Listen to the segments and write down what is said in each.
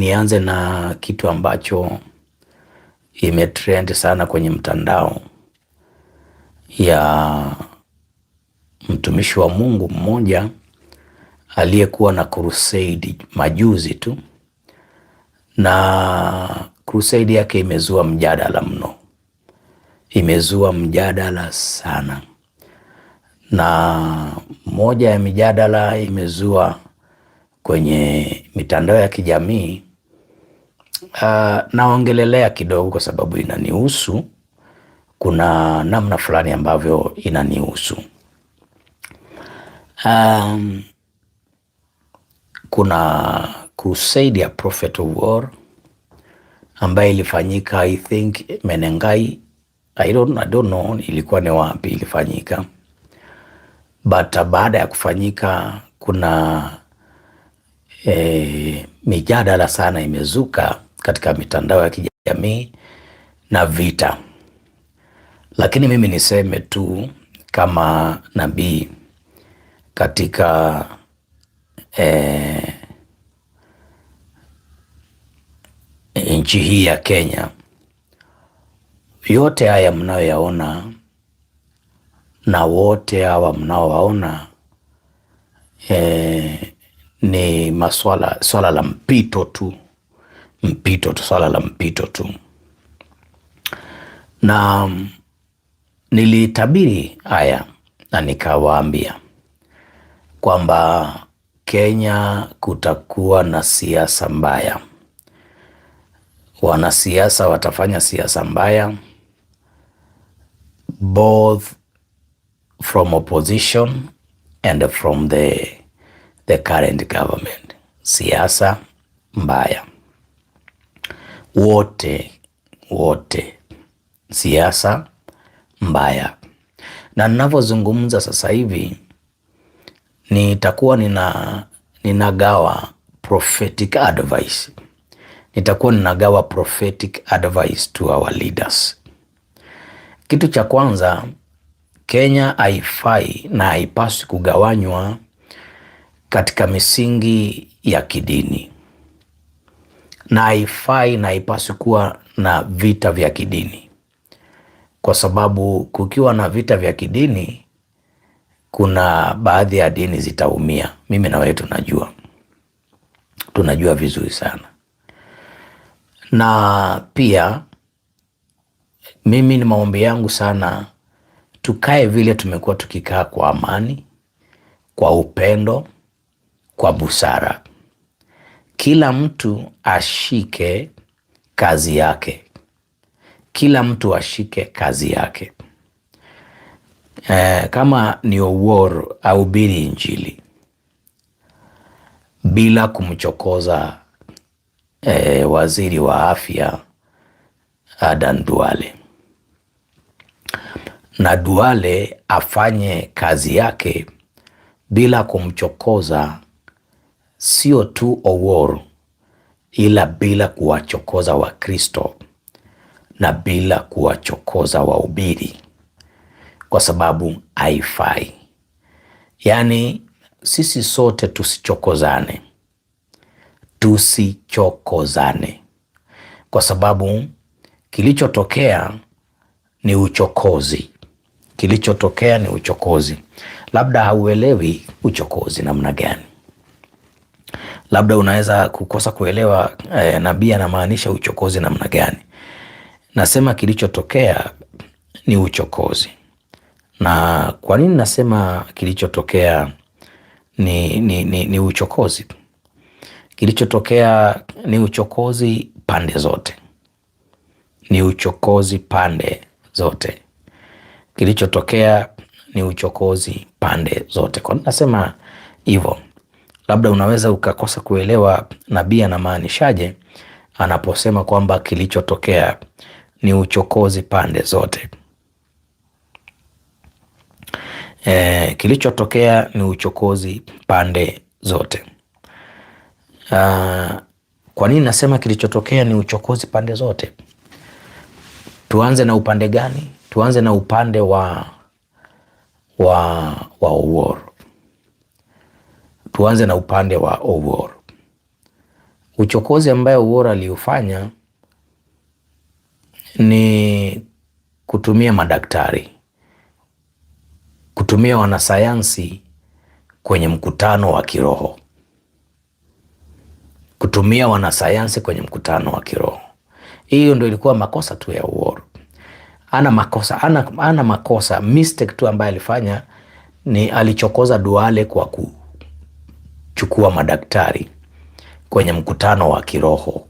Nianze na kitu ambacho imetrend sana kwenye mtandao ya mtumishi wa Mungu mmoja aliyekuwa na crusade majuzi tu, na crusade yake imezua mjadala mno, imezua mjadala sana, na moja ya mijadala imezua kwenye mitandao ya kijamii. Naongelelea kidogo kwa sababu inanihusu. Kuna namna fulani ambavyo inanihusu. Kuna crusade ya Prophet of War ambayo ilifanyika, I think Menengai, I don't know ilikuwa ni wapi ilifanyika, but baada ya kufanyika kuna mijadala sana imezuka katika mitandao ya kijamii na vita. Lakini mimi niseme tu kama nabii katika nchi hii ya Kenya, yote haya mnayoyaona na wote hawa mnaowaona ni swala la mpito tu, swala la mpito tu. Na nilitabiri haya na nikawaambia kwamba Kenya kutakuwa na siasa mbaya. Wanasiasa watafanya siasa mbaya, both from opposition and from the current government. Siasa mbaya, wote siasa mbaya. Na ninavyozungumza sasa hivi nitakuwa ninagawa prophetic advice. Nitakuwa ninagawa prophetic advice to our leaders. Kitu cha kwanza, Kenya haifai na haipaswi kugawanywa katika misingi ya kidini, na haifai na haipaswi kuwa na vita vya kidini, kwa sababu kukiwa na vita vya kidini kuna baadhi ya dini zitaumia. Mimi na wewe tunajua vizuri sana. Na pia mimi ni maombi yangu sana tukae vile tumekuwa tukikaa, kwa amani, kwa upendo, kwa busara. Kila mtu ashike kazi yake, kila mtu ashike kazi yake. Kama ni war, ahubiri Injili bila kumchokoza waziri wa afya Adan Duale, na Duale afanye kazi yake bila kumchokoza, sio tu Owuor, ila bila kuwachokoza Wakristo na bila kuwachokoza wahubiri, kwa sababu haifai. Yani sisi sote tusichokozane, kwa sababu kilichotokea ni uchokozi. Labda hauelewi uchokozi namna gani, labda unaweza kukosa kuelewa nabii anamaanisha uchokozi namna gani. Nasema kilichotokea ni uchokozi. Na kwa nini nasema kilichotokea ni uchokozi? Kilichotokea ni uchokozi pande zote, Kilichotokea ni uchokozi pande zote. Kwa nini nasema hivyo? Labda unaweza ukakosa kuelewa nabii anamaanishaje anaposema kwamba kilichotokea ni uchokozi pande zote. Kilichotokea ni uchokozi pande zote. Kwa nini nasema kilichotokea ni uchokozi pande zote? Tuanze na upande gani? Tuanze na upande wa Owuor. Uchokozi ambayo Owuor aliufanya ni kutumia madaktari, kutumia wanasayansi kwenye mkutano wa kiroho, kutumia wanasayansi kwenye mkutano wa kiroho. Hiyo ndio ilikuwa makosa tu ya Owuor. Ana makosa, mistake tu ambaye alifanya ni alichokoza Duale kwa kuchukua madaktari kwenye mkutano wa kiroho.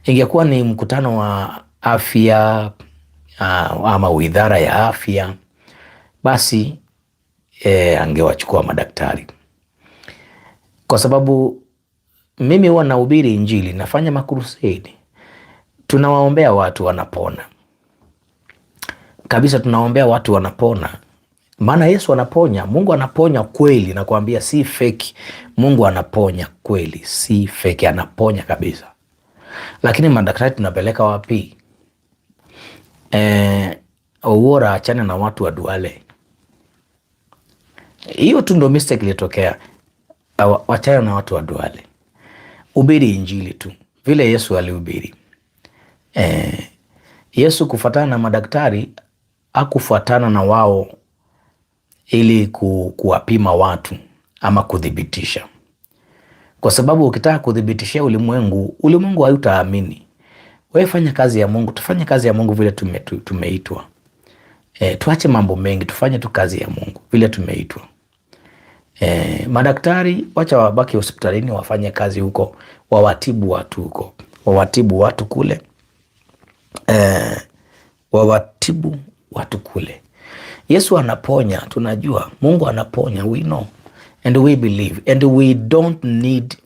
Ingekuwa ni mkutano wa afya ama idara ya afya, basi angewachukua madaktari, kwa sababu mimi huwa nahubiri Injili, nafanya makrusedi, tunawaombea watu wanapona kabisa, tunaombea watu wanapona, maana Yesu anaponya, Mungu anaponya kweli, nakwambia, si fake. Mungu anaponya kweli, si fake, anaponya kabisa. Lakini madaktari tunapeleka wapi? Owuor achane na watu wa Duale. Hiyo tu ndo mistake ilitokea. Wachana na watu wa Duale, ubiri Injili tu vile Yesu alihubiri. Yesu kufuatana na madaktari, hakufuatana na wao ili kuwapima watu ama kudhibitisha, kwa sababu ukitaka kudhibitishia ulimwengu hautaamini. Wewe fanya kazi ya Mungu, tufanye kazi ya Mungu vile tumeitwa. Tuache mambo mengi, tufanye tu kazi ya Mungu vile tumeitwa. Madaktari wacha wabaki hospitalini, wafanye kazi huko, wawatibu watu huko, wawatibu watu kule, wawatibu watu kule. Yesu anaponya, tunajua Mungu anaponya, we know and we believe, and we don't need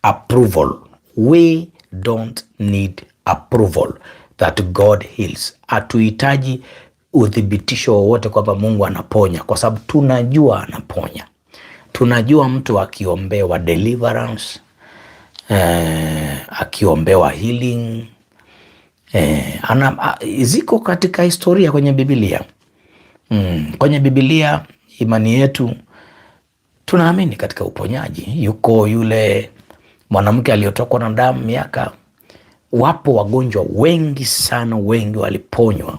approval. We don't need approval that God heals. Hatuhitaji uthibitisho wowote kwamba Mungu anaponya, kwa sababu tunajua anaponya. Tunajua mtu akiombewa deliverance, akiombewa healing, ziko katika historia kwenye Biblia. Kwenye Biblia, imani yetu tunaamini katika uponyaji. Yuko yule mwanamke aliyotokwa na damu miaka. Wapo wagonjwa wengi sana, wengi waliponywa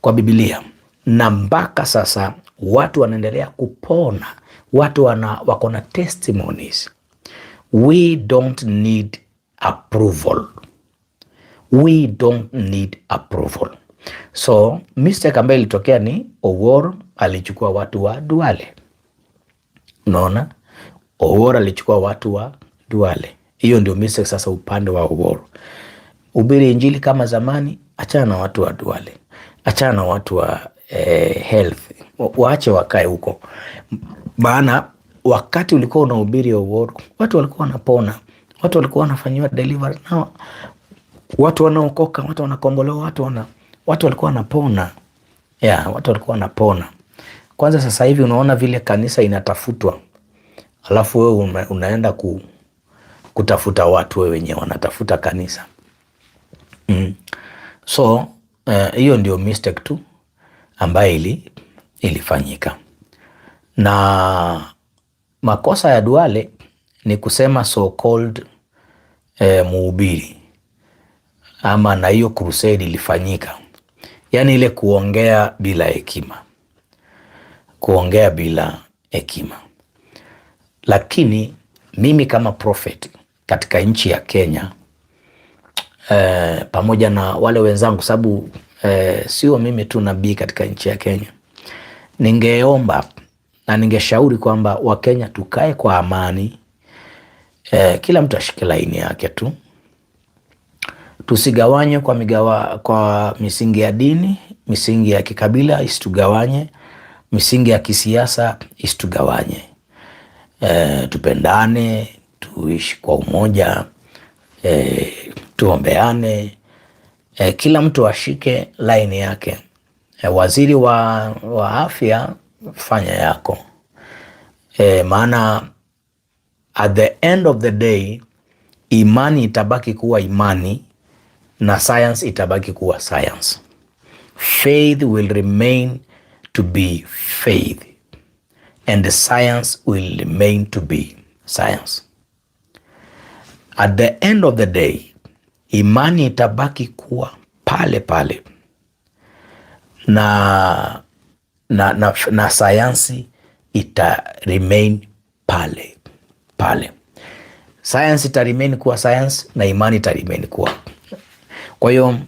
kwa Biblia, na mpaka sasa watu wanaendelea kupona, watu wako na testimonies. We don't need approval. We don't need approval. So mistake ambayo ilitokea ni Owuor alichukua watu wa Duale. Unaona, Owuor alichukua watu wa Duale. Hiyo ndio mistake sasa upande wa Owuor. Ubiri Injili kama zamani, achana na watu wa Duale, achana na watu wa health, waache wakae huko. Maana wakati ulikuwa unahubiri Owuor, watu walikuwa wanapona, watu walikuwa wanafanyiwa delivery, na watu wanaokoka, watu wanakombolewa, watu walikuwa wanapona. Watu walikuwa wanapona. Kwanza sasa hivi unaona vile kanisa inatafutwa, alafu wewe unaenda kutafuta watu, wewe wenyewe wanatafuta kanisa. So hiyo ndio mistake tu ambayo ilifanyika. Na makosa ya Duale ni kusema so called muhubiri, ama na hiyo crusade ilifanyika, yani ile kuongea bila hekima, kuongea bila hekima. Lakini mimi kama prophet katika nchi ya Kenya, pamoja na wale wenzangu, sababu sio mimi tu nabii katika nchi ya Kenya, ningeomba na ningeshauri kwamba Wakenya tukae kwa amani, kila mtu ashike laini yake tu, tusigawanye kwa misingi ya dini, misingi ya kikabila isitugawanye, misingi ya kisiasa isitugawanye. Tupendane, tuishi kwa umoja, tuombeane, kila mtu ashike laini yake. Waziri wa afya, fanya yako, maana at the end of the day imani itabaki kuwa imani na science itabaki kuwa science. Faith will remain to be faith and the science will remain to be science. at the end of the day imani itabaki kuwa pale pale na sayansi ita remain pale pale. Sayansi ita remain kuwa sayansi na imani ita remain kuwa. Kwa hiyo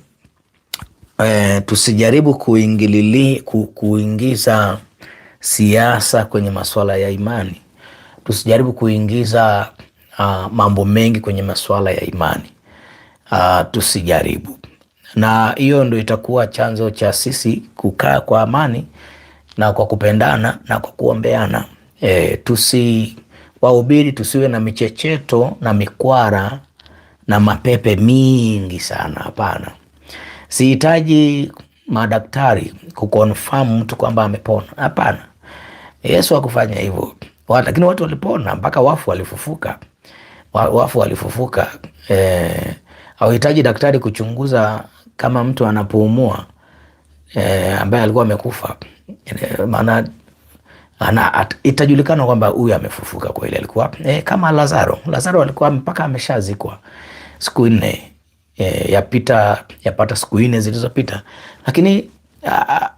tusijaribu kuingiza siasa kwenye masuala ya imani. Tusijaribu kuingiza mambo mengi kwenye masuala ya imani. Tusijaribu. Na hiyo ndio itakuwa chanzo cha sisi kukaa kwa amani na kwa kupendana na kwa kuombeana. Wahubiri tusiwe na michecheto na mikwara na mapepe mingi sana, hapana. Sihitaji madaktari kuconfirm mtu kwamba amepona, hapana. Yesu hakufanya hivyo. Lakini watu walipona, mpaka wafu walifufuka. Wafu walifufuka. Hauhitaji daktari kuchunguza kama mtu anapumua ambaye alikuwa amekufa. Maana itajulikana kwamba huyu amefufuka kweli. Alikuwa kama Lazaro alikuwa mpaka ameshazikwa siku 4 yapata siku 4 zilizopita, lakini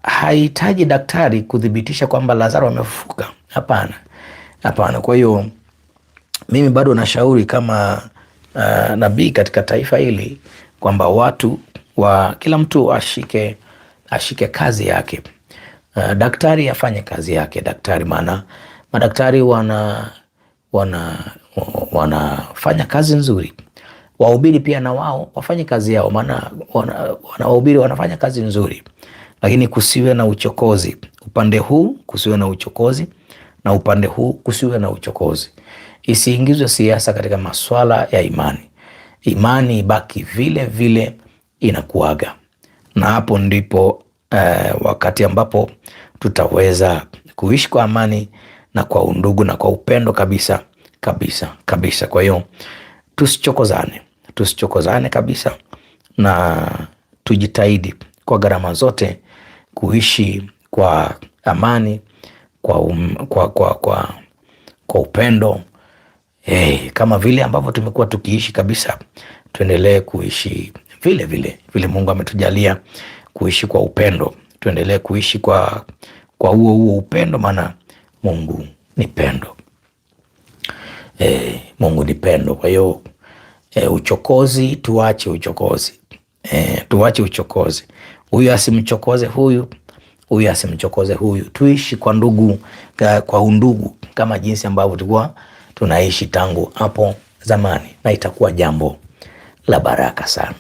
hahitaji daktari kudhibitisha kwamba Lazaro amefufuka. Hapana. Kwa hiyo mimi bado nashauri kama nabii katika taifa hili kwamba kila mtu ashike kazi yake. Daktari afanye kazi yake, daktari, maana madaktari wanafanya kazi nzuri. Wahubiri pia na wao wafanye kazi yao, maana wahubiri wanafanya kazi nzuri, lakini kusiwe na uchokozi. Upande huu kusiwe na uchokozi na upande huu kusiwe na uchokozi. Isiingizwe siasa katika masuala ya imani. Imani ibaki vile vile inakuaga, na hapo ndipo wakati ambapo tutaweza kuishi kwa amani na kwa undugu na kwa upendo kabisa. Kwa hiyo tusichokozane kabisa, na tujitahidi kwa gharama zote kuishi kwa amani, kwa upendo, kama vile ambavyo tumekuwa tukiishi kabisa. Tuendelee kuishi vile Mungu ametujalia kuishi kwa upendo. Tuendelee kuishi kwa huo upendo, maana Mungu ni pendo. Mungu ni pendo. Kwa hiyo uchokozi, tuache uchokozi. Tuache uchokozi. Huyu asimchokoze huyu asimchokoze huyu. Tuishi kwa undugu kama jinsi ambavyo tulikuwa tunaishi tangu hapo zamani, na itakuwa jambo la baraka sana.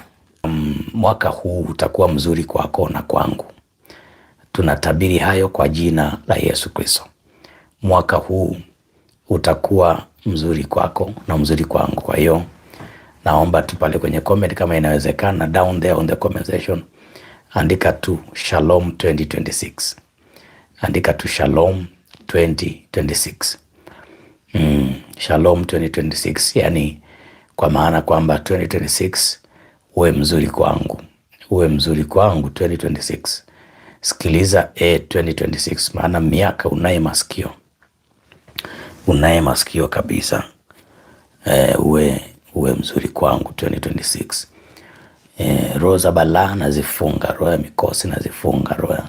Mwaka huu utakuwa mzuri kwako na kwangu. Tunatabiri hayo kwa jina la Yesu Kristo. Mwaka huu utakuwa mzuri kwako na mzuri kwangu. Kwa hiyo naomba tu pale kwenye comment, kama inawezekana, down there on the comment section, andika tu Shalom 2026. Andika tu Shalom 2026. Shalom 2026, yani kwa maana kwamba 2026 uwe mzuri kwangu. 2026. Sikiliza 2026, maana miaka unaye masikio kabisa. Uwe mzuri kwangu 2026. Roho za balaa nazifunga, roho ya mikosi nazifunga,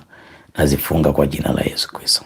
nazifunga kwa jina la Yesu Kristo.